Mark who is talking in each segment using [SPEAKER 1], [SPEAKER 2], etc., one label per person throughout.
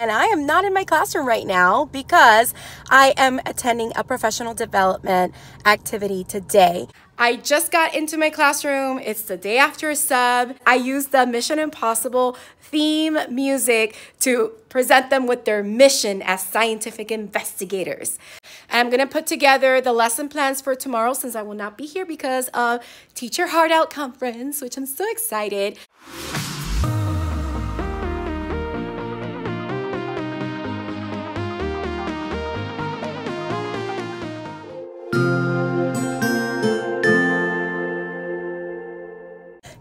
[SPEAKER 1] And I am not in my classroom right now because I am attending a professional development activity today. I just got into my classroom. It's the day after a sub. I used the Mission Impossible theme music to present them with their mission as scientific investigators. I'm gonna put together the lesson plans for tomorrow since I will not be here because of Teacher Handout conference, which I'm so excited.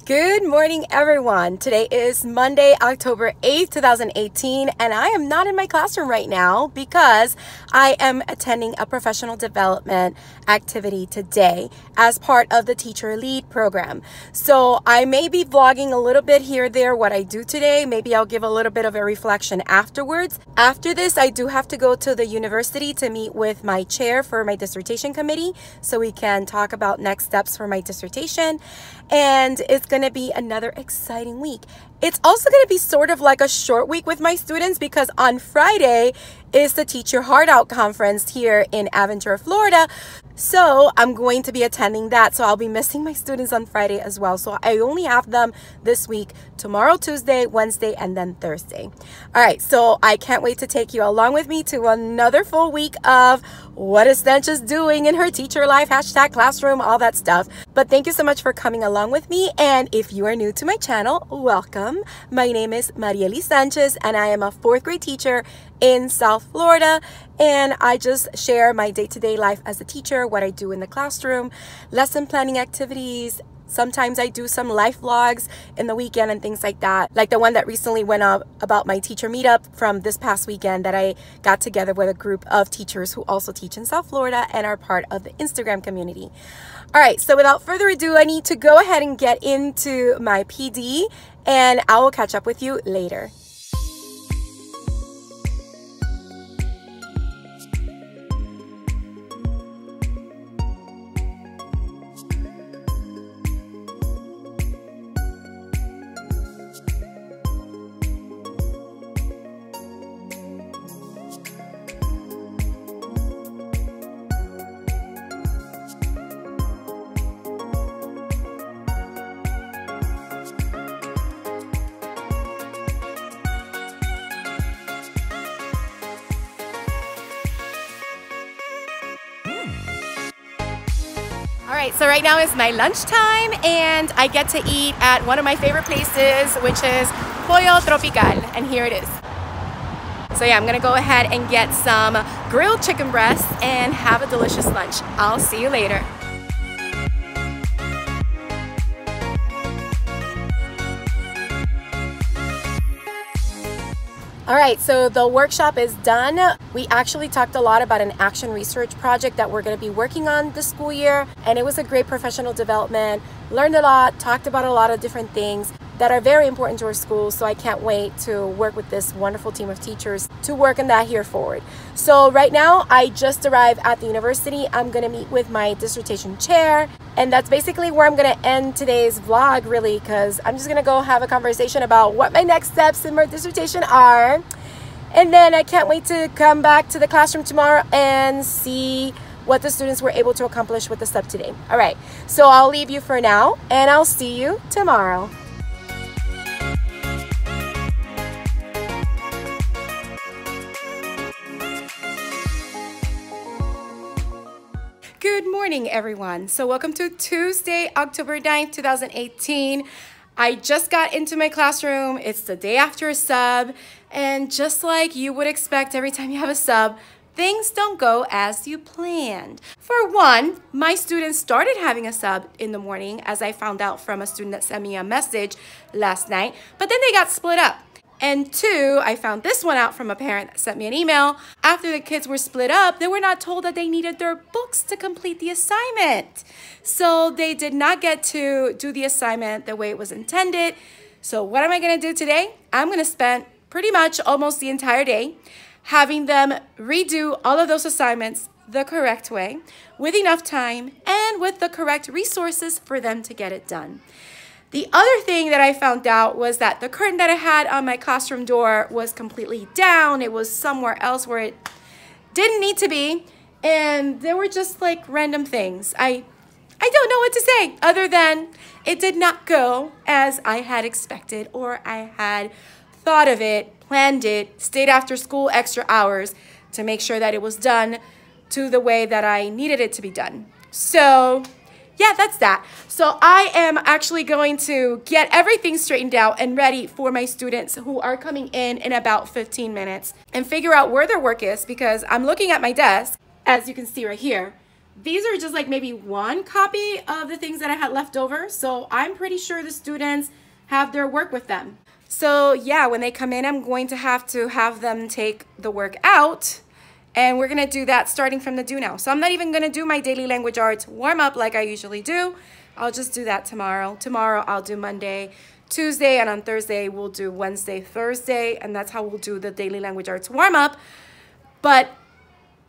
[SPEAKER 1] Good morning, everyone. Today is Monday, October 8th, 2018, and I am not in my classroom right now because I am attending a professional development activity today as part of the Teacher Lead program. So I may be vlogging a little bit here or there what I do today. Maybe I'll give a little bit of a reflection afterwards. After this, I do have to go to the university to meet with my chair for my dissertation committee so we can talk about next steps for my dissertation. And it's going to be another exciting week. It's also going to be sort of like a short week with my students because on Friday is the Teacher Handout conference here in Aventura, Florida. So I'm going to be attending that. So I'll be missing my students on Friday as well. So I only have them this week, tomorrow, Tuesday, Wednesday, and then Thursday. All right. So I can't wait to take you along with me to another full week of what is Stench doing in her teacher life, #classroom, all that stuff. But thank you so much for coming along with me. And if you are new to my channel, welcome. My name is Mariely Sanchez and I am a 4th grade teacher in South Florida, and I just share my day-to-day life as a teacher, what I do in the classroom, lesson planning activities. Sometimes I do some life vlogs in the weekend and things like that, like the one that recently went up about my teacher meetup from this past weekend that I got together with a group of teachers who also teach in South Florida and are part of the Instagram community. All right, so without further ado, I need to go ahead and get into my PD, and I will catch up with you later. All right, so right now is my lunchtime and I get to eat at one of my favorite places, which is Pollo Tropical, and here it is. So yeah, I'm gonna go ahead and get some grilled chicken breast and have a delicious lunch. I'll see you later. All right, so the workshop is done. We actually talked a lot about an action research project that we're going to be working on this school year, and it was a great professional development. Learned a lot, talked about a lot of different things that are very important to our school, so I can't wait to work with this wonderful team of teachers to work on that here forward. So right now, I just arrived at the university. I'm going to meet with my dissertation chair, and that's basically where I'm going to end today's vlog, really, because I'm just going to go have a conversation about what my next steps in my dissertation are. And then I can't wait to come back to the classroom tomorrow and see what the students were able to accomplish with the sub today. All right, so I'll leave you for now, and I'll see you tomorrow. Good morning, everyone. So welcome to Tuesday, October 9th, 2018. I just got into my classroom. It's the day after a sub, and just like you would expect every time you have a sub, things don't go as you planned. For one, my students started having a sub in the morning, as I found out from a student that sent me a message last night, but then they got split up. And two, I found this one out from a parent that sent me an email. After the kids were split up, they were not told that they needed their books to complete the assignment. So they did not get to do the assignment the way it was intended. So what am I gonna do today? I'm gonna spend pretty much almost the entire day having them redo all of those assignments the correct way, with enough time and with the correct resources for them to get it done. The other thing that I found out was that the curtain that I had on my classroom door was completely down. It was somewhere else where it didn't need to be. And there were just like random things. I don't know what to say other than it did not go as I had expected, or I had thought of it, planned it, stayed after school extra hours to make sure that it was done to the way that I needed it to be done. So yeah, that's that. So I am actually going to get everything straightened out and ready for my students who are coming in about 15 minutes and figure out where their work is, because I'm looking at my desk, as you can see right here. These are just like maybe one copy of the things that I had left over. So I'm pretty sure the students have their work with them. So yeah, when they come in, I'm going to have them take the work out. And we're gonna do that starting from the do now. So I'm not even gonna do my daily language arts warm up like I usually do. I'll just do that tomorrow. Tomorrow I'll do Monday, Tuesday, and on Thursday we'll do Wednesday, Thursday, and that's how we'll do the daily language arts warm up. But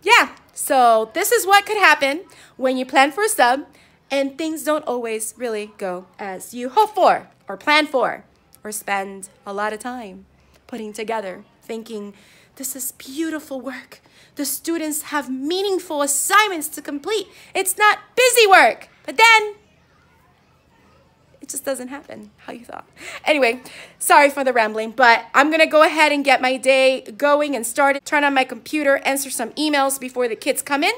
[SPEAKER 1] yeah, so this is what could happen when you plan for a sub and things don't always really go as you hope for or plan for or spend a lot of time putting together, thinking this is beautiful work. The students have meaningful assignments to complete. It's not busy work. But then it just doesn't happen how you thought. Anyway, sorry for the rambling, but I'm going to go ahead and get my day going and start. Turn on my computer, answer some emails before the kids come in,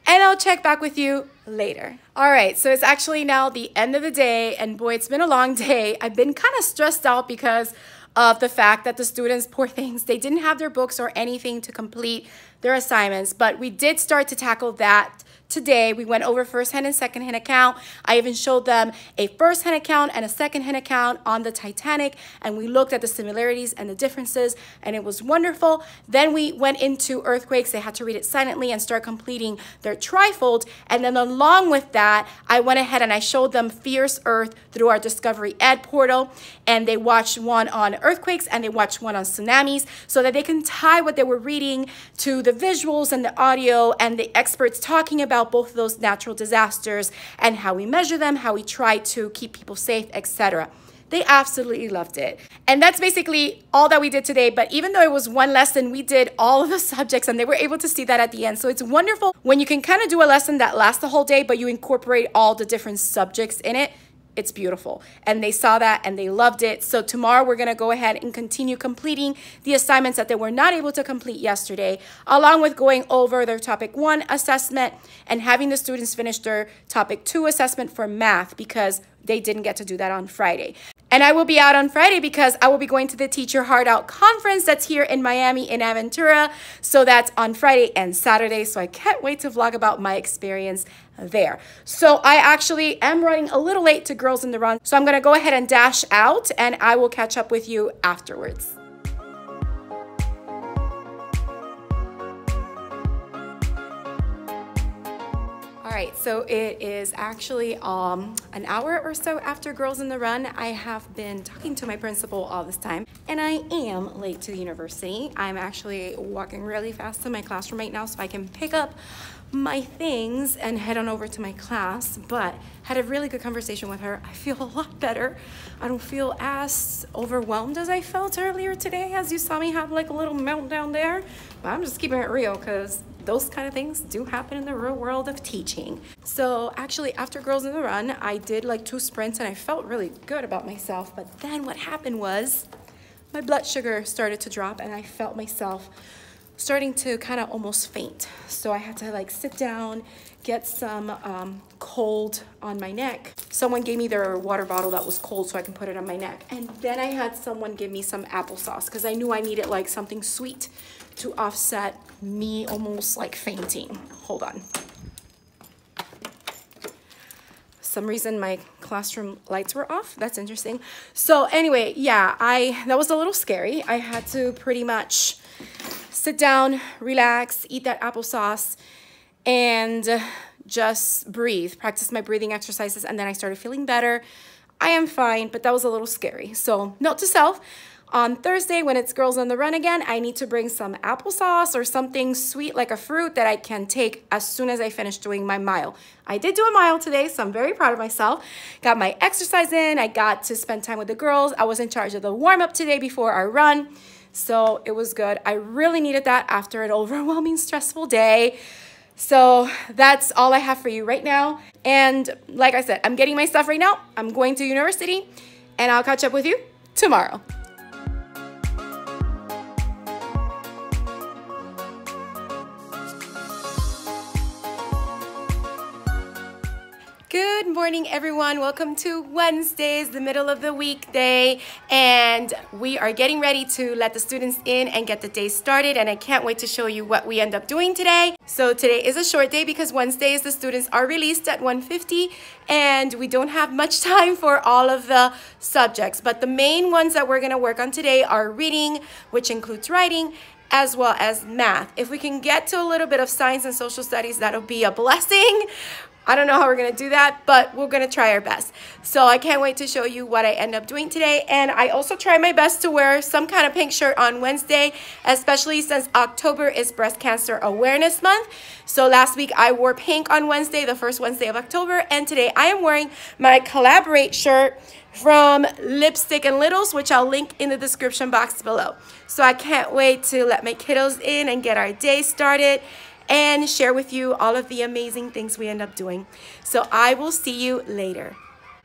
[SPEAKER 1] and I'll check back with you later. All right, so it's actually now the end of the day, and boy, it's been a long day. I've been kind of stressed out because of the fact that the students, poor things, they didn't have their books or anything to complete their assignments, but we did start to tackle that today. We went over first-hand and second-hand account. I even showed them a first-hand account and a second-hand account on the Titanic, and we looked at the similarities and the differences, and it was wonderful. Then we went into earthquakes. They had to read it silently and start completing their trifold, and then along with that, I went ahead and I showed them Fierce Earth through our Discovery Ed portal, and they watched one on earthquakes and they watched one on tsunamis so that they can tie what they were reading to the visuals and the audio and the experts talking about both of those natural disasters and how we measure them, how we try to keep people safe, etc. They absolutely loved it. And that's basically all that we did today. But even though it was one lesson, we did all of the subjects and they were able to see that at the end. So it's wonderful when you can kind of do a lesson that lasts the whole day, but you incorporate all the different subjects in it. It's beautiful. And they saw that and they loved it. So tomorrow we're going to go ahead and continue completing the assignments that they were not able to complete yesterday, along with going over their topic 1 assessment and having the students finish their topic 2 assessment for math because they didn't get to do that on Friday. And I will be out on Friday because I will be going to the Teacher Handout conference that's here in Miami in Aventura. So that's on Friday and Saturday. So I can't wait to vlog about my experience there. So I actually am running a little late to Girls in the Run. So I'm going to go ahead and dash out and I will catch up with you afterwards. All right, so it is actually an hour or so after Girls in the Run. I have been talking to my principal all this time, and I am late to the university. I'm actually walking really fast to my classroom right now so I can pick up my things and head on over to my class, but had a really good conversation with her. I feel a lot better. I don't feel as overwhelmed as I felt earlier today, as you saw me have like a little meltdown there, but I'm just keeping it real because those kind of things do happen in the real world of teaching. So actually after Girls in the Run, I did like 2 sprints and I felt really good about myself, but then what happened was my blood sugar started to drop and I felt myself starting to kind of almost faint. So I had to like sit down, get some cold on my neck. Someone gave me their water bottle that was cold so I can put it on my neck. And then I had someone give me some applesauce because I knew I needed like something sweet to offset me almost like fainting. Hold on. Some reason my classroom lights were off. That's interesting. So anyway, yeah, that was a little scary. I had to pretty much sit down, relax, eat that applesauce, and just breathe, practice my breathing exercises, and then I started feeling better. I am fine, but that was a little scary. So note to self, On Thursday, when it's Girls on the Run again, I need to bring some applesauce or something sweet like a fruit that I can take as soon as I finish doing my mile. I did do a mile today, so I'm very proud of myself. Got my exercise in. I got to spend time with the girls. I was in charge of the warm-up today before our run, so it was good. I really needed that after an overwhelming, stressful day. So that's all I have for you right now. And like I said, I'm getting my stuff right now. I'm going to university, and I'll catch up with you tomorrow. Good morning, everyone. Welcome to Wednesdays, the middle of the weekday, and we are getting ready to let the students in and get the day started, and I can't wait to show you what we end up doing today. So today is a short day because Wednesdays the students are released at 1:50, and we don't have much time for all of the subjects, but the main ones that we're going to work on today are reading, which includes writing, as well as math. If we can get to a little bit of science and social studies, that'll be a blessing. I don't know how we're going to do that, but we're going to try our best. So I can't wait to show you what I end up doing today. And I also try my best to wear some kind of pink shirt on Wednesday, especially since October is Breast Cancer Awareness Month. So last week I wore pink on Wednesday, the first Wednesday of October. And today I am wearing my Collaborate shirt from Lipstick and Littles, which I'll link in the description box below. So I can't wait to let my kiddos in and get our day started and share with you all of the amazing things we end up doing. So I will see you later.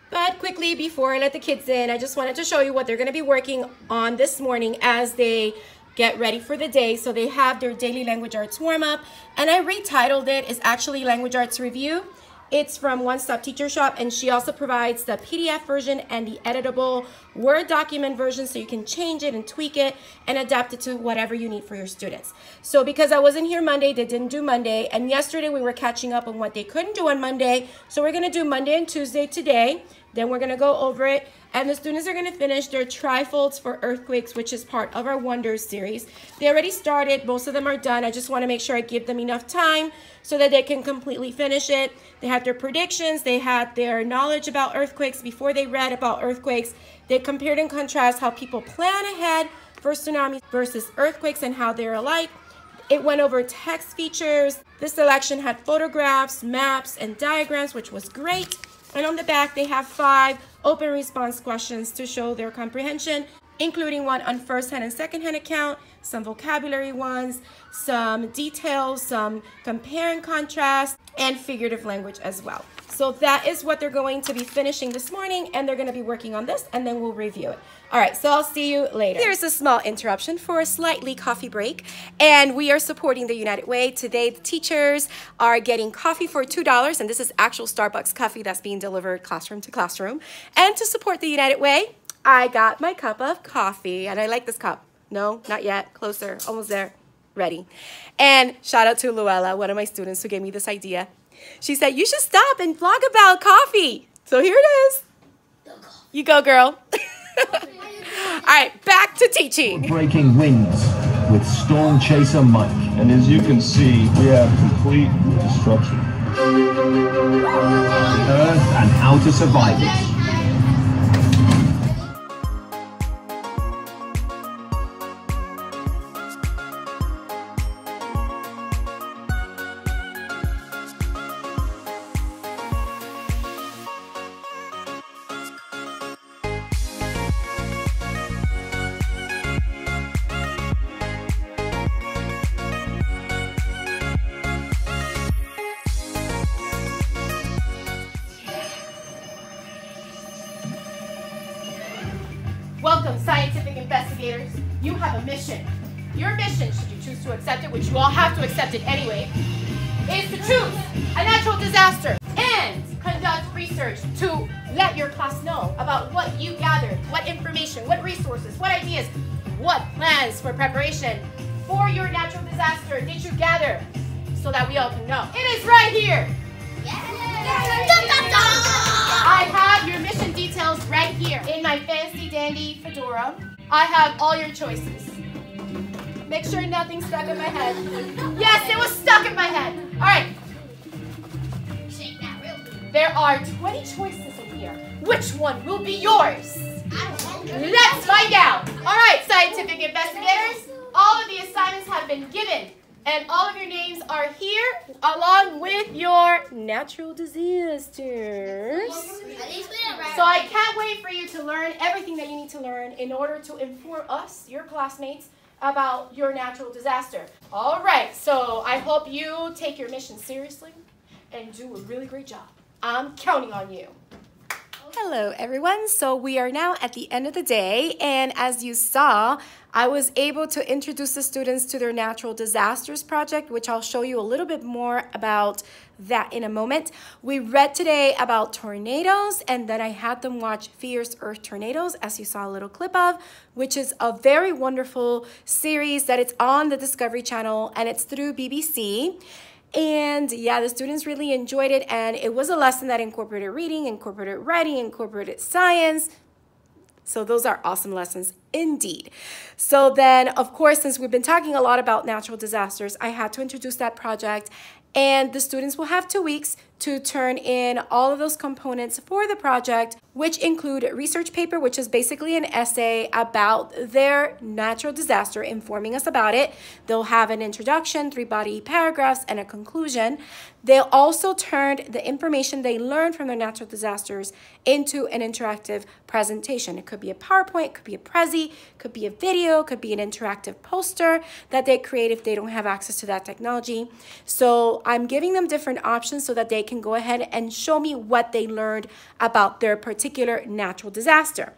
[SPEAKER 1] But quickly, before I let the kids in, I just wanted to show you what they're gonna be working on this morning as they get ready for the day. So they have their daily language arts warm-up, and I retitled it. It's actually Language Arts Review. It's from One Stop Teacher Shop, and she also provides the PDF version and the editable Word document version, so you can change it and tweak it and adapt it to whatever you need for your students. So because I wasn't here Monday, they didn't do Monday, and yesterday we were catching up on what they couldn't do on Monday. So we're gonna do Monday and Tuesday today. Then we're gonna go over it, and the students are gonna finish their trifolds for earthquakes, which is part of our Wonders series. They already started, most of them are done. I just wanna make sure I give them enough time so that they can completely finish it. They had their predictions, they had their knowledge about earthquakes before they read about earthquakes. They compared and contrast how people plan ahead for tsunamis versus earthquakes and how they're alike. It went over text features. This selection had photographs, maps, and diagrams, which was great. And on the back, they have 5 open response questions to show their comprehension, including one on first-hand and second-hand account, some vocabulary ones, some details, some compare and contrast, and figurative language as well. So that is what they're going to be finishing this morning, and they're going to be working on this, and then we'll review it. All right, so I'll see you later. Here's a small interruption for a slightly coffee break, and we are supporting the United Way. Today, the teachers are getting coffee for $2, and this is actual Starbucks coffee that's being delivered classroom to classroom. And to support the United Way, I got my cup of coffee, and I like this cup. No, not yet. Closer. Almost there. Ready. And shout out to Luella, one of my students who gave me this idea. She said, you should stop and vlog about coffee. So here it is. You go, girl. All right, back to teaching.
[SPEAKER 2] Breaking winds with Storm Chaser Mike.
[SPEAKER 3] And as you can see, we have complete destruction.
[SPEAKER 2] Earth and how to survive it.
[SPEAKER 1] Welcome, scientific investigators. You have a mission. Your mission, should you choose to accept it, which you all have to accept it anyway, is to choose a natural disaster and conduct research to let your class know about what you gathered, what information, what resources, what ideas, what plans for preparation for your natural disaster did you gather so that we all can know. It is right here. I have your mission details right here in my fancy dandy fedora. I have all your choices. Make sure nothing's stuck in my head. Yes, it was stuck in my head. All right. There are 20 choices in here. Which one will be yours? Let's find out. All right, scientific investigators, all of the assignments have been given, and all of your names are here along with your natural disasters. So I can't wait for you to learn everything that you need to learn in order to inform us, your classmates, about your natural disaster. All right, so I hope you take your mission seriously and do a really great job. I'm counting on you. Hello everyone, so we are now at the end of the day, and as you saw, I was able to introduce the students to their natural disasters project, which I'll show you a little bit more about that in a moment. We read today about tornadoes, and then I had them watch Fierce Earth Tornadoes, as you saw a little clip of, which is a very wonderful series that it's on the Discovery Channel, and it's through BBC. And yeah, the students really enjoyed it, and it was a lesson that incorporated reading, incorporated writing, incorporated science. So those are awesome lessons indeed. So then, of course, since we've been talking a lot about natural disasters, I had to introduce that project, and the students will have 2 weeks to turn in all of those components for the project, which include a research paper, which is basically an essay about their natural disaster, informing us about it. They'll have an introduction, 3 body paragraphs, and a conclusion. They'll also turn the information they learned from their natural disasters into an interactive presentation. It could be a PowerPoint, it could be a Prezi, it could be a video, it could be an interactive poster that they create if they don't have access to that technology. So I'm giving them different options so that they can go ahead and show me what they learned about their particular natural disaster.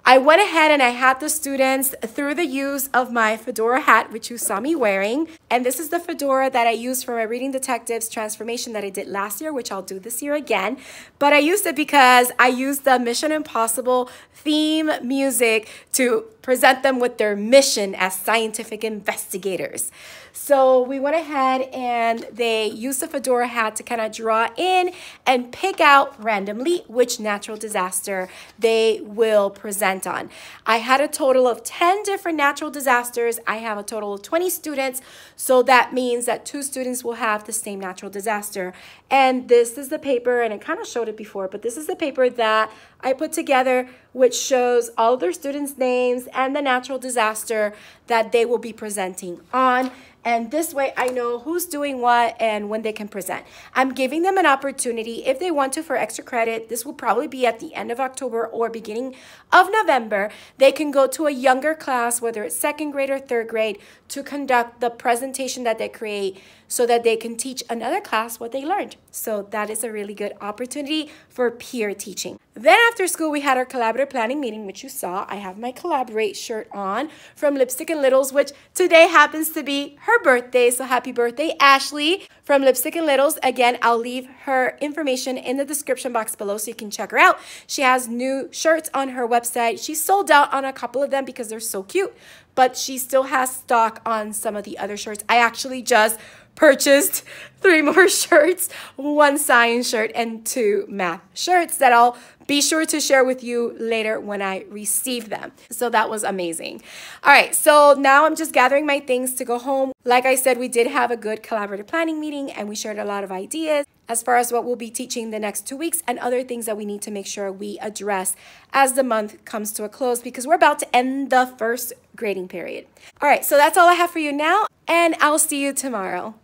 [SPEAKER 1] I went ahead and I had the students through the use of my fedora hat, which you saw me wearing. And this is the fedora that I used for my Reading Detectives transformation that I did last year, which I'll do this year again. But I used it because I used the Mission Impossible theme music to present them with their mission as scientific investigators. So we went ahead and they used the fedora hat to kind of draw in and pick out randomly which natural disaster they will present on. I had a total of 10 different natural disasters. I have a total of 20 students, so that means that 2 students will have the same natural disaster. And this is the paper, and I kind of showed it before, but this is the paper that I put together, which shows all of their students' names and the natural disaster that they will be presenting on. And this way I know who's doing what and when they can present. I'm giving them an opportunity if they want to for extra credit. This will probably be at the end of October or beginning of November. They can go to a younger class, whether it's 2nd grade or 3rd grade, to conduct the presentation that they create so that they can teach another class what they learned. So that is a really good opportunity for peer teaching. Then after school, we had our collaborative planning meeting, which you saw. I have my Collaborate shirt on from Lipstick and Littles, which today happens to be her birthday. So happy birthday, Ashley, from Lipstick and Littles. Again, I'll leave her information in the description box below so you can check her out. She has new shirts on her website. She sold out on a couple of them because they're so cute, but she still has stock on some of the other shirts. I actually just purchased 3 more shirts, 1 science shirt and 2 math shirts that I'll be sure to share with you later when I receive them. So that was amazing. All right, so now I'm just gathering my things to go home. Like I said, we did have a good collaborative planning meeting and we shared a lot of ideas as far as what we'll be teaching the next 2 weeks and other things that we need to make sure we address as the month comes to a close, because we're about to end the 1st grading period. All right, so that's all I have for you now, and I'll see you tomorrow.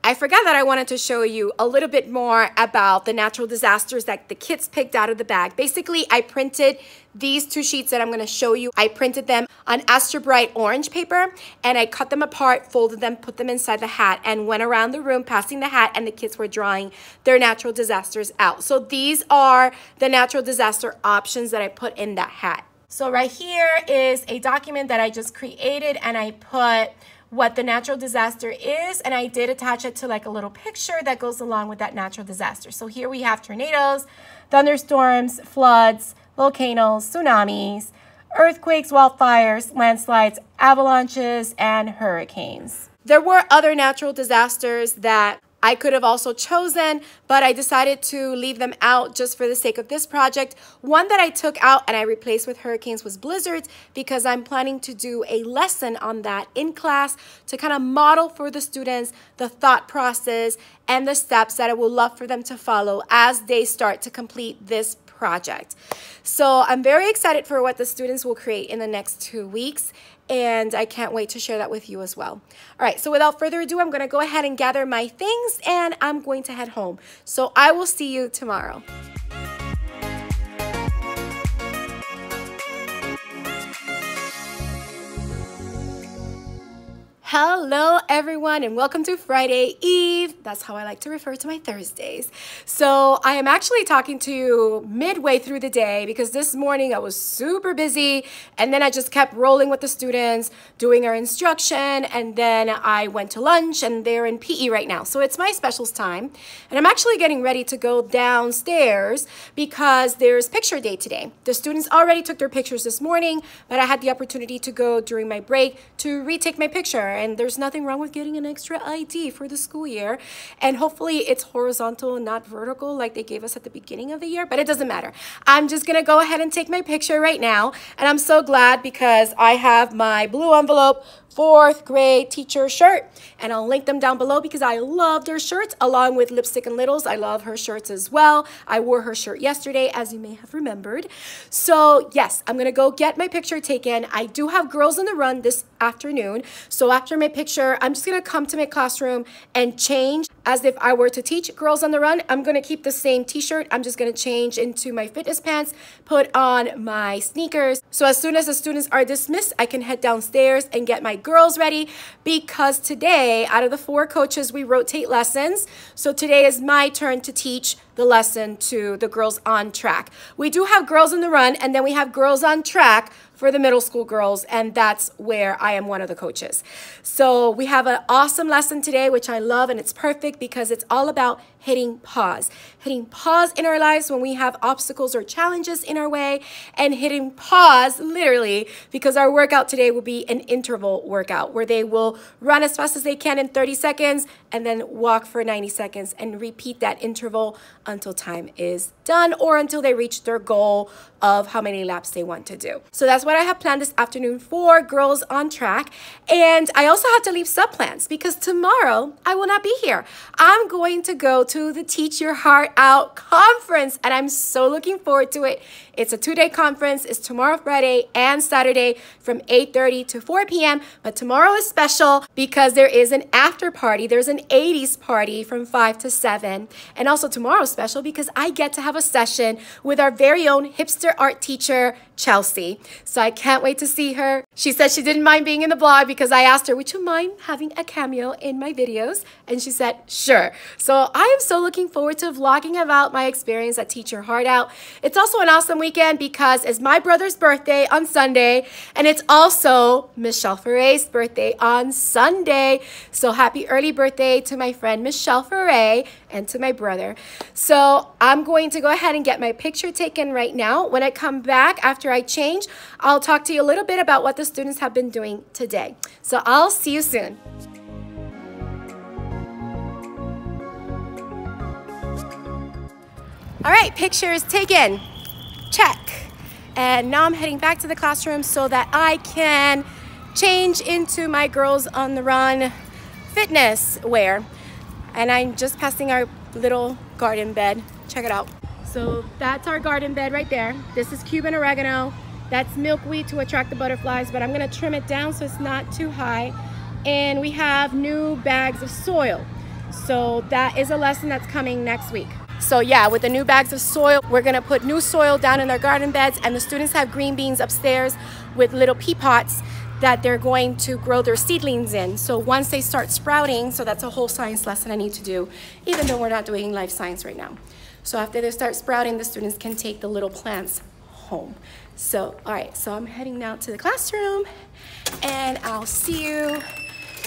[SPEAKER 1] I forgot that I wanted to show you a little bit more about the natural disasters that the kids picked out of the bag. Basically, I printed these 2 sheets that I'm going to show you. I printed them on Astra Bright orange paper, and I cut them apart, folded them, put them inside the hat, and went around the room passing the hat, and the kids were drawing their natural disasters out. So these are the natural disaster options that I put in that hat. So right here is a document that I just created, and I put what the natural disaster is, and I did attach it to like a little picture that goes along with that natural disaster. So here we have tornadoes, thunderstorms, floods, volcanoes, tsunamis, earthquakes, wildfires, landslides, avalanches, and hurricanes. There were other natural disasters that I could have also chosen, but I decided to leave them out just for the sake of this project. One that I took out and I replaced with hurricanes was blizzards, because I'm planning to do a lesson on that in class to kind of model for the students the thought process and the steps that I would love for them to follow as they start to complete this project. So I'm very excited for what the students will create in the next 2 weeks, and I can't wait to share that with you as well. All right, so without further ado, I'm gonna go ahead and gather my things and I'm going to head home. So I will see you tomorrow. Hello everyone and welcome to Friday Eve. That's how I like to refer to my Thursdays. So I am actually talking to you midway through the day because this morning I was super busy and then I just kept rolling with the students, doing our instruction, and then I went to lunch and they're in PE right now. So it's my specials time and I'm actually getting ready to go downstairs because there's picture day today. The students already took their pictures this morning, but I had the opportunity to go during my break to retake my picture. And there's nothing wrong with getting an extra ID for the school year. And hopefully it's horizontal and not vertical like they gave us at the beginning of the year, but it doesn't matter. I'm just gonna go ahead and take my picture right now. And I'm so glad because I have my blue envelope 4th grade teacher shirt, and I'll link them down below because I love their shirts along with Lipstick and Littles. I love her shirts as well. I wore her shirt yesterday, as you may have remembered. So yes, I'm gonna go get my picture taken. I do have Girls on the Run this afternoon. So after my picture, I'm just gonna come to my classroom and change as if I were to teach Girls on the Run. I'm gonna keep the same t-shirt. I'm just gonna change into my fitness pants, put on my sneakers. So as soon as the students are dismissed, I can head downstairs and get my girls ready because today, out of the 4 coaches, we rotate lessons. So today is my turn to teach the lesson to the girls on track. We do have Girls on the Run, and then we have Girls on Track for the middle school girls, and that's where I am one of the coaches. So we have an awesome lesson today, which I love, and it's perfect because it's all about hitting pause. Hitting pause in our lives when we have obstacles or challenges in our way, and hitting pause literally because our workout today will be an interval workout where they will run as fast as they can in 30 seconds and then walk for 90 seconds and repeat that interval until time is done or until they reach their goal of how many laps they want to do. So that's what I have planned this afternoon for Girls on Track. And I also have to leave sub plans because tomorrow I will not be here. I'm going to go to the Teach Your Heart Out conference and I'm so looking forward to it. It's a 2-day conference. It's tomorrow, Friday and Saturday from 8:30 to 4 p.m. But tomorrow is special because there is an after party. There's an 80s party from 5 to 7. And also tomorrow's special because I get to have a session with our very own hipster art teacher, Chelsey. So I can't wait to see her. She said she didn't mind being in the blog because I asked her, would you mind having a cameo in my videos? And she said, sure. So I am so looking forward to vlogging about my experience at Teach Your Heart Out. It's also an awesome weekend because it's my brother's birthday on Sunday and it's also Michelle Ferre's birthday on Sunday. So happy early birthday to my friend Michelle Ferre and to my brother. So I'm going to go ahead and get my picture taken right now. When I come back after I change, I'll talk to you a little bit about what the students have been doing today. So I'll see you soon. All right, pictures taken. Check. And now I'm heading back to the classroom so that I can change into my Girls on the Run fitness wear. And I'm just passing our little garden bed. Check it out. So that's our garden bed right there. This is Cuban oregano. That's milkweed to attract the butterflies, but I'm gonna trim it down so it's not too high. And we have new bags of soil. So that is a lesson that's coming next week. So yeah, with the new bags of soil, we're gonna put new soil down in their garden beds, and the students have green beans upstairs with little pea pots that they're going to grow their seedlings in. So once they start sprouting, so that's a whole science lesson I need to do, even though we're not doing life science right now. So after they start sprouting, the students can take the little plants home. So, all right, so I'm heading now to the classroom and I'll see you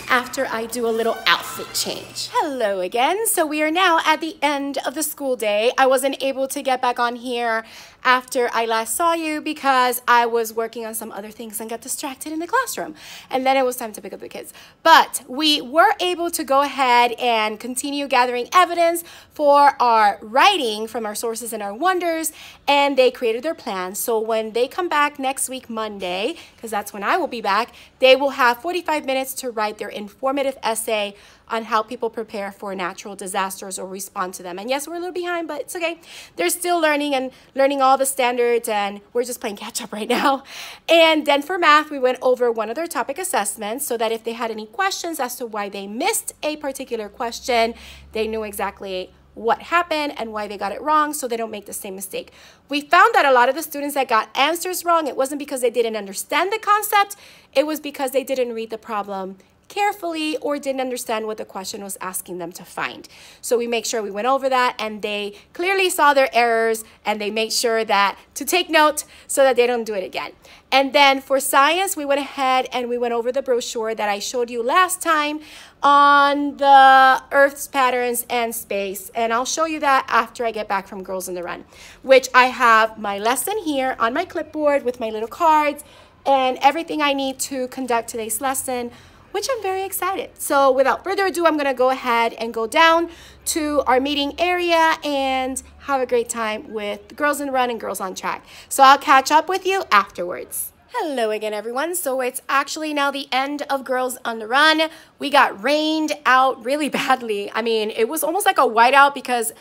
[SPEAKER 1] after I do a little outfit change. Hello again. So we are now at the end of the school day. I wasn't able to get back on here after I last saw you because I was working on some other things and got distracted in the classroom. And then it was time to pick up the kids. But we were able to go ahead and continue gathering evidence for our writing from our sources and our wonders, and they created their plans. So when they come back next week, Monday, because that's when I will be back, they will have 45 minutes to write their informative essay on how people prepare for natural disasters or respond to them. And yes, we're a little behind, but it's okay. They're still learning and learning all the standards, and we're just playing catch up right now. And then for math, we went over one of their topic assessments so that if they had any questions as to why they missed a particular question, they knew exactly what happened and why they got it wrong so they don't make the same mistake. We found that a lot of the students that got answers wrong, it wasn't because they didn't understand the concept, it was because they didn't read the problem carefully or didn't understand what the question was asking them to find. So we make sure we went over that, and they clearly saw their errors, and they made sure that to take note so that they don't do it again. And then for science, we went ahead and we went over the brochure that I showed you last time on the Earth's patterns and space. And I'll show you that after I get back from Girls on the Run, which I have my lesson here on my clipboard with my little cards and everything I need to conduct today's lesson, which I'm very excited. So without further ado, I'm gonna go ahead and go down to our meeting area and have a great time with Girls on the Run and Girls on Track. So I'll catch up with you afterwards. Hello again, everyone. So it's actually now the end of Girls on the Run. We got rained out really badly. I mean, it was almost like a whiteout because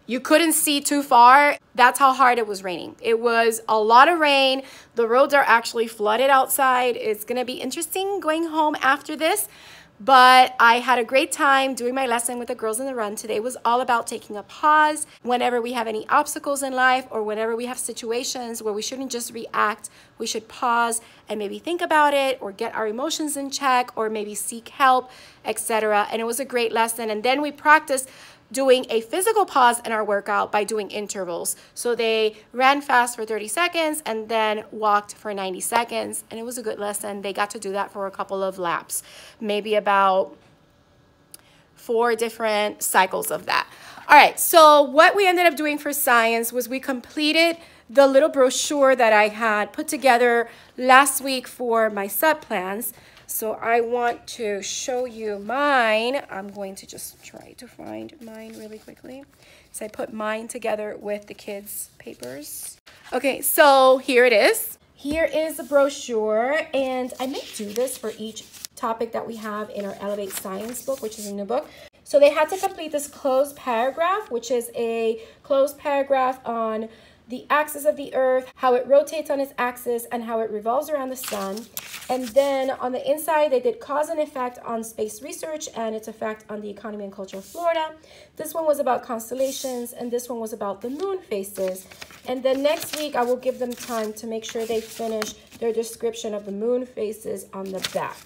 [SPEAKER 1] you couldn't see too far. That's how hard it was raining. It was a lot of rain. The roads are actually flooded outside. It's gonna be interesting going home after this, but I had a great time doing my lesson with the Girls on the Run. Today was all about taking a pause whenever we have any obstacles in life or whenever we have situations where we shouldn't just react. We should pause and maybe think about it or get our emotions in check or maybe seek help, etc. And it was a great lesson. And then we practiced doing a physical pause in our workout by doing intervals. So they ran fast for 30 seconds and then walked for 90 seconds. And it was a good lesson. They got to do that for a couple of laps, maybe about 4 different cycles of that. All right, so what we ended up doing for science was we completed the little brochure that I had put together last week for my sub-plans. So I want to show you mine. I'm going to just try to find mine really quickly. So I put mine together with the kids' papers. Okay, so here it is. Here is the brochure, and I may do this for each topic that we have in our Elevate Science book, which is a new book. So they had to complete this closed paragraph, which is a closed paragraph on the axis of the Earth, how it rotates on its axis, and how it revolves around the sun. And then on the inside, they did cause and effect on space research and its effect on the economy and culture of Florida. This one was about constellations, and this one was about the moon phases. And then next week, I will give them time to make sure they finish their description of the moon phases on the back.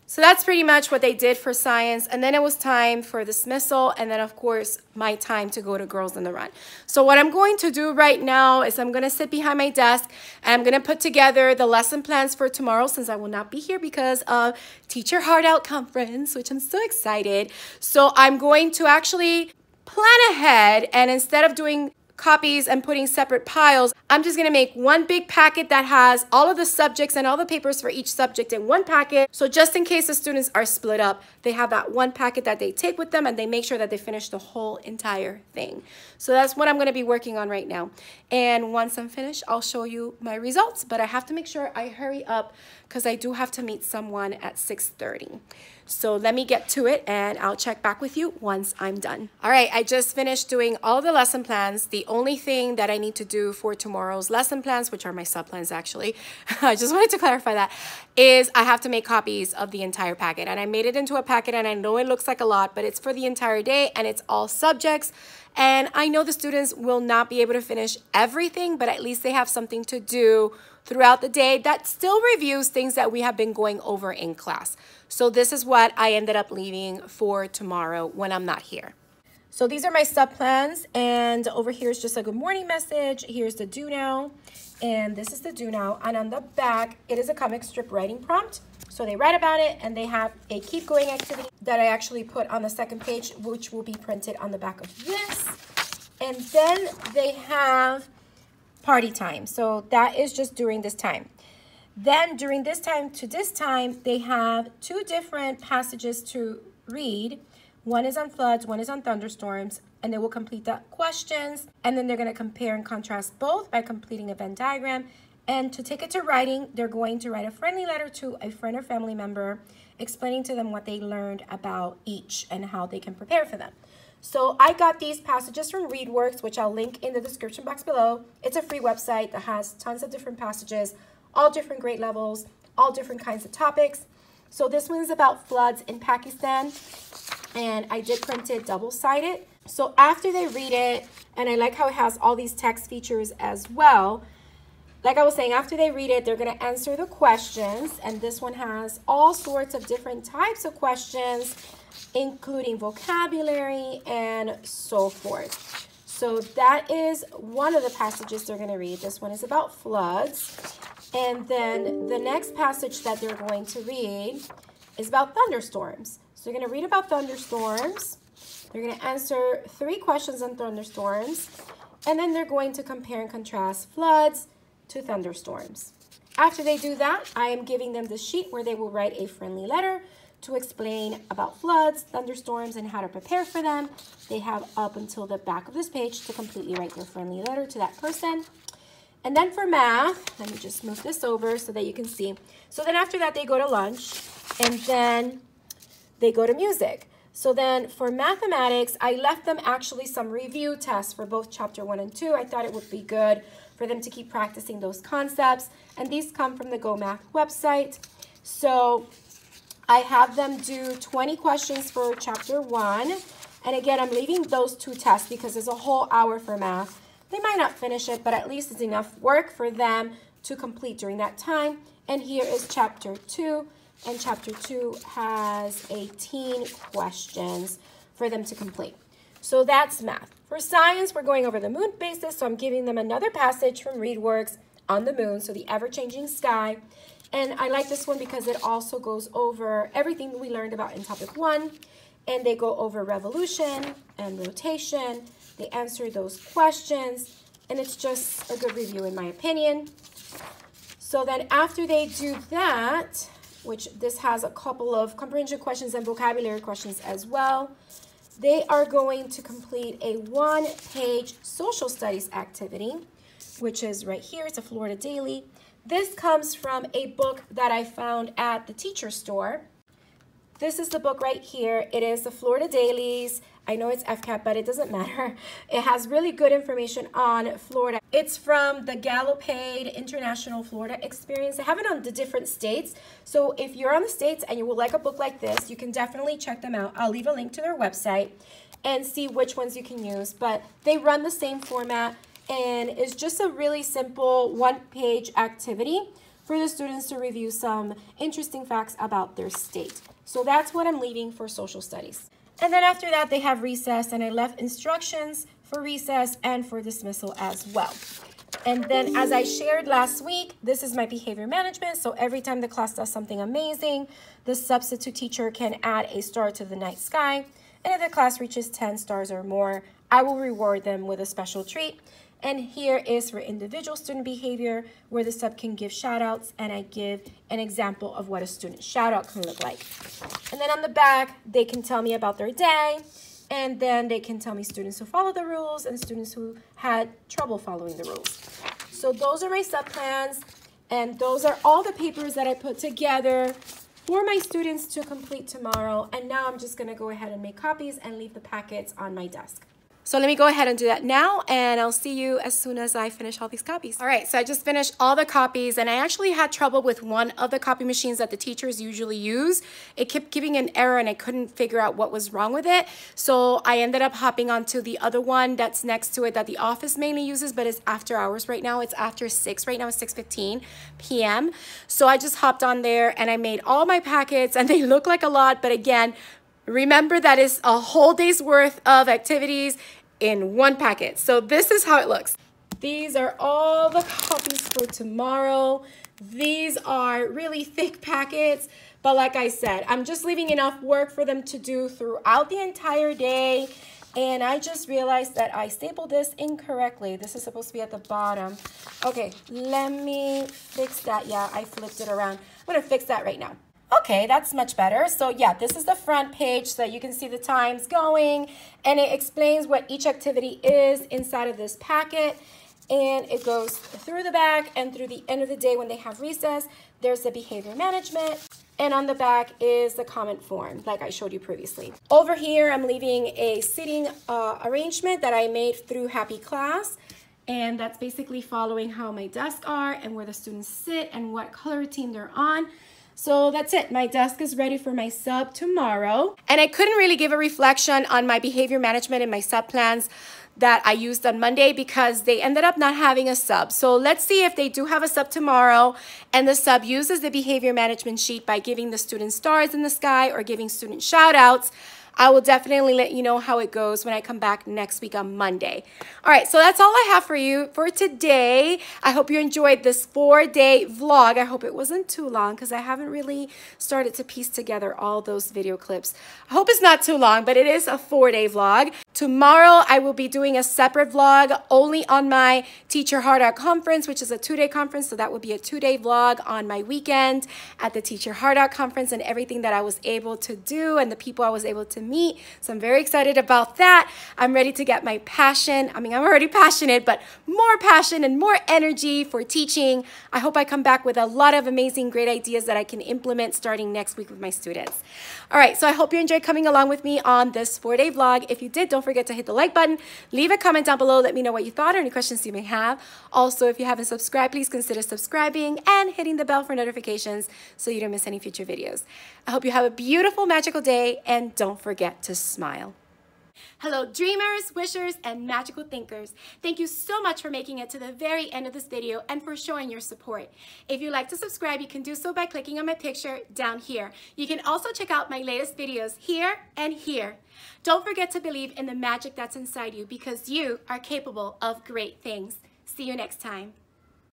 [SPEAKER 1] So that's pretty much what they did for science. And then it was time for dismissal. And then, of course, my time to go to Girls on the Run. So what I'm going to do right now is I'm going to sit behind my desk and I'm going to put together the lesson plans for tomorrow, since I will not be here because of Teacher Heart Out Conference, which I'm so excited. So I'm going to actually plan ahead, and instead of doing copies and putting separate piles, I'm just gonna make one big packet that has all of the subjects and all the papers for each subject in one packet. So just in case the students are split up, they have that one packet that they take with them and they make sure that they finish the whole entire thing. So that's what I'm gonna be working on right now. And once I'm finished, I'll show you my results, but I have to make sure I hurry up because I do have to meet someone at 6:30. So let me get to it and I'll check back with you once I'm done. All right, I just finished doing all the lesson plans. The only thing that I need to do for tomorrow's lesson plans, which are my sub-plans actually, I just wanted to clarify that, is I have to make copies of the entire packet. And I made it into a packet, and I know it looks like a lot, but it's for the entire day and it's all subjects. And I know the students will not be able to finish everything, but at least they have something to do throughout the day that still reviews things that we have been going over in class. So this is what I ended up leaving for tomorrow when I'm not here. So these are my sub-plans, and over here is just a good morning message. Here's the do now, and this is the do now. And on the back, it is a comic strip writing prompt. So they write about it, and they have a keep going activity that I actually put on the second page, which will be printed on the back of this. And then they have party time. So that is just during this time. Then during this time to this time, they have two different passages to read. One is on floods, one is on thunderstorms, and they will complete the questions. And then they're going to compare and contrast both by completing a Venn diagram. And to take it to writing, they're going to write a friendly letter to a friend or family member, explaining to them what they learned about each and how they can prepare for them. So I got these passages from ReadWorks, which I'll link in the description box below. It's a free website that has tons of different passages, all different grade levels, all different kinds of topics. So this one is about floods in Pakistan, and I did print it double-sided. So after they read it, and I like how it has all these text features as well, like I was saying, after they read it, they're going to answer the questions, and this one has all sorts of different types of questions, including vocabulary and so forth. So that is one of the passages they're going to read. This one is about floods. And then the next passage that they're going to read is about thunderstorms. So they're going to read about thunderstorms. They're going to answer 3 questions on thunderstorms. And then they're going to compare and contrast floods to thunderstorms. After they do that, I am giving them the sheet where they will write a friendly letter to explain about floods, thunderstorms, and how to prepare for them. They have up until the back of this page to completely write their friendly letter to that person. And then for math, let me just move this over so that you can see. So then after that, they go to lunch, and then they go to music. So then for mathematics, I left them actually some review tests for both chapter 1 and 2. I thought it would be good for them to keep practicing those concepts. And these come from the Go Math website. So I have them do 20 questions for chapter 1. And again, I'm leaving those 2 tests because there's a whole hour for math. They might not finish it, but at least it's enough work for them to complete during that time. And here is chapter 2. And chapter 2 has 18 questions for them to complete. So that's math. For science, we're going over the moon basis. So I'm giving them another passage from ReadWorks on the moon, so the ever-changing sky. And I like this one because it also goes over everything we learned about in topic 1. And they go over revolution and rotation. They answer those questions, and it's just a good review in my opinion. So then after they do that, which this has a couple of comprehension questions and vocabulary questions as well, they are going to complete a 1-page social studies activity, which is right here. It's a Florida Daily. This comes from a book that I found at the teacher store. This is the book right here. It is the Florida Dailies. I know it's FCAT, but it doesn't matter. It has really good information on Florida. It's from the Gallopade International Florida Experience. They have it on the different states. So if you're on the states and you would like a book like this, you can definitely check them out. I'll leave a link to their website and see which ones you can use. But they run the same format, and it's just a really simple 1-page activity for the students to review some interesting facts about their state. So that's what I'm leaving for social studies. And then after that, they have recess, and I left instructions for recess and for dismissal as well. And then as I shared last week, this is my behavior management. So every time the class does something amazing, the substitute teacher can add a star to the night sky. And if the class reaches 10 stars or more, I will reward them with a special treat. And here is for individual student behavior, where the sub can give shout outs, and I give an example of what a student shout out can look like. And then on the back, they can tell me about their day, and then they can tell me students who follow the rules and students who had trouble following the rules. So those are my sub plans, and those are all the papers that I put together for my students to complete tomorrow. And now I'm just gonna go ahead and make copies and leave the packets on my desk. So let me go ahead and do that now, and I'll see you as soon as I finish all these copies. All right, so I just finished all the copies, and I actually had trouble with one of the copy machines that the teachers usually use. It kept giving an error, and I couldn't figure out what was wrong with it. So I ended up hopping onto the other one that's next to it that the office mainly uses, but it's after hours right now. It's after 6 right now. It's 6:15 p.m. So I just hopped on there, and I made all my packets, and they look like a lot, but again, remember that is a whole day's worth of activities in one packet. So this is how it looks. These are all the copies for tomorrow. These are really thick packets, But like I said, I'm just leaving enough work for them to do throughout the entire day. And I just realized that I stapled this incorrectly. This is supposed to be at the bottom. Okay, let me fix that. Yeah, I flipped it around. I'm gonna fix that right now. Okay, that's much better. So yeah, this is the front page so that you can see the times going, and it explains what each activity is inside of this packet. And it goes through the back, and through the end of the day when they have recess, there's the behavior management. And on the back is the comment form, like I showed you previously. Over here, I'm leaving a seating arrangement that I made through Happy Class. And that's basically following how my desks are and where the students sit and what color team they're on. So that's it. My desk is ready for my sub tomorrow. And I couldn't really give a reflection on my behavior management and my sub plans that I used on Monday because they ended up not having a sub. So let's see if they do have a sub tomorrow and the sub uses the behavior management sheet by giving the students stars in the sky or giving student shout outs. I will definitely let you know how it goes when I come back next week on Monday. All right, so that's all I have for you for today. I hope you enjoyed this 4-day vlog. I hope it wasn't too long because I haven't really started to piece together all those video clips. I hope it's not too long, but it is a 4-day vlog. Tomorrow, I will be doing a separate vlog only on my Teacher Handout conference, which is a 2-day conference. So that will be a 2-day vlog on my weekend at the Teacher Handout conference and everything that I was able to do and the people I was able to meet. So I'm very excited about that. I'm ready to get my passion. I mean, I'm already passionate, but more passion and more energy for teaching. I hope I come back with a lot of amazing, great ideas that I can implement starting next week with my students. All right, so I hope you enjoyed coming along with me on this 4-day vlog. If you did, don't forget to hit the like button, leave a comment down below, let me know what you thought or any questions you may have. Also, if you haven't subscribed, please consider subscribing and hitting the bell for notifications so you don't miss any future videos. I hope you have a beautiful, magical day, and don't forget to smile. Hello, dreamers, wishers, and magical thinkers. Thank you so much for making it to the very end of this video and for showing your support. If you'd like to subscribe, you can do so by clicking on my picture down here. You can also check out my latest videos here and here. Don't forget to believe in the magic that's inside you because you are capable of great things. See you next time.